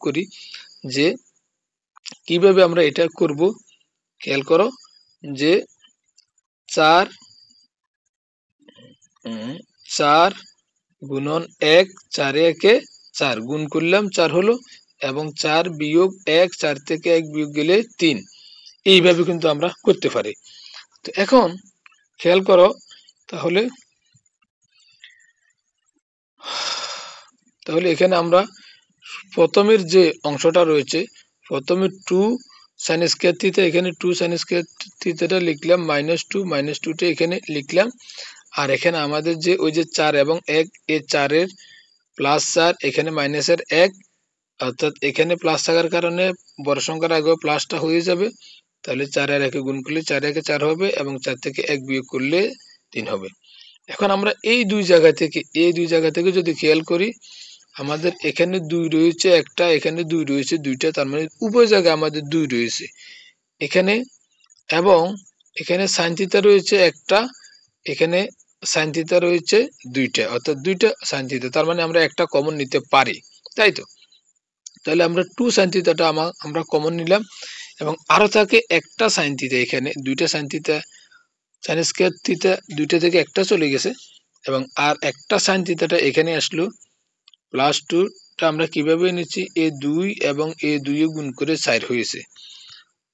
করি যে কিভাবে আমরা এটা করব। খেয়াল করো যে 4 গুণন 1, 4 একে 4 গুণ করলাম 4 হলো, এবং 4 বিয়োগ 1, 4 থেকে 1 বিয়োগ গেলে 3। এইভাবে কিন্তু আমরা করতে পারি। তো এখন খেয়াল করো তাহলে এখানে আমরা প্রথমের যে অংশটা রয়েছে, প্রথমে 2 sin স্কয়ার থিটা, এখানে 2 sin স্কয়ার থিটাটা লিখলাম, -2 টা এখানে লিখলাম। আর এখানে আমাদের যে ওই যে 4 এবং 1, এই 4 এর +4, এখানে মাইনাসের 1, অর্থাৎ এখানে প্লাস থাকার কারণে বড় সংখ্যার আগে প্লাসটা হয়ে যাবে। তাহলে 4 আর 1 গুণ করলে 4 একে 4 হবে, এবং 4 থেকে 1 বিয়োগ করলে 3 হবে। এখন আমরা এই দুই জায়গা থেকে যদি খেয়াল করি, আমাদের এখানে 2 রয়েছে একটা, এখানে 2 রয়েছে দুইটা, তার মানে উভয় জায়গায় আমাদের 2 রয়েছে এখানে, এবং এখানে sin থিটা রয়েছে একটা, এখানে sin থিটা রয়েছে দুইটা, অর্থাৎ দুইটা sin থিটা, তার মানে আমরা একটা কমন নিতে পারি, তাই তো। তাহলে আমরা 2 sin থিটাটা আমরা কমন নিলাম, এবং আরো থাকে একটা sin থিটা, এখানে দুইটা sin theta, sin square theta দুইটা থেকে একটা চলে গেছে, এবং আর একটা sin থিটাটা এখানে আসলো। +2টা আমরা কিভাবে নিচ্ছি, a2 এবং a2 গুণ করে 4 হয়েছে।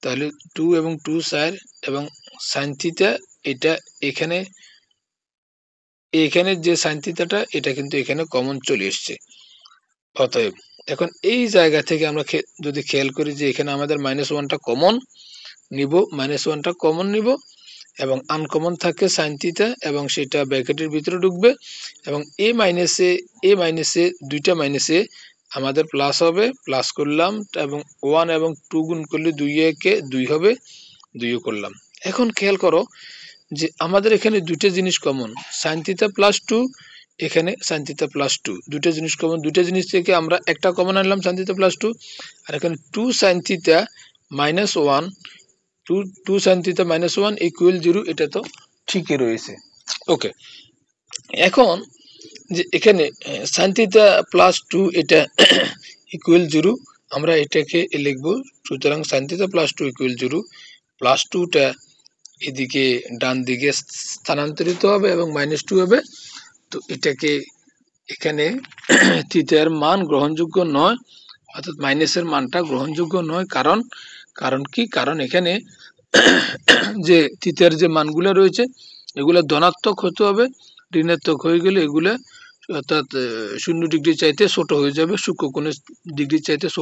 তাহলে 2 এবং 2 4, এবং sin থিটা এটা এখানে যে sin থিটাটা এটা কিন্তু এখানে কমন চলে এসেছে। অতএব এখন এই জায়গা থেকে আমরা যদি খেয়াল করি যে এখানে আমাদের -1টা কমন নিব, -1টা কমন নিব, এবং আনকমন থাকে sin থিটা, এবং সেটা ব্র্যাকেটের ভিতরে ঢুকবে, এবং a মাইনাসে দুইটা মাইনাসে আমাদের প্লাস হবে, প্লাস করলাম, এবং 1 এবং 2 গুণ করলে 2 একে 2 হবে, 2 করলাম। এখন খেয়াল করো যে আমাদের এখানে দুইটা জিনিস কমন, sin থিটা +2, এখানে sin থিটা +2, দুইটা জিনিস কমন, দুইটা জিনিস থেকে আমরা একটা কমন আনলাম sin থিটা +2, আর এখানে 2 sin theta -1, 2 sin theta -1 equal 0, এটা তো ঠিকই রয়েছে। ওকে, এখন যে এখানে sin থিটা +2 এটা ইকুয়াল 0, আমরা এটাকে লিখব, সুতরাং sin থিটা +2 ইকুয়াল 0, +2টা এদিকে ডান দিকে স্থানান্তরিত হবে এবং -2 হবে। তো এটাকে এখানে থিটার মান গ্রহণযোগ্য নয়, অর্থাৎ মাইনাসের মানটা গ্রহণযোগ্য নয়, কারণ কি, কারণ এখানে যে থিটার যে মানগুলো রয়েছে এগুলো ধনাত্মক হতে হবে, ঋণাত্মক হয়ে গেলে এগুলা অর্থাৎ 0 ডিগ্রি চাইতে ছোট হয়ে যাবে, সূক্ষ্মকোণের ডিগ্রি চাইতে ছোট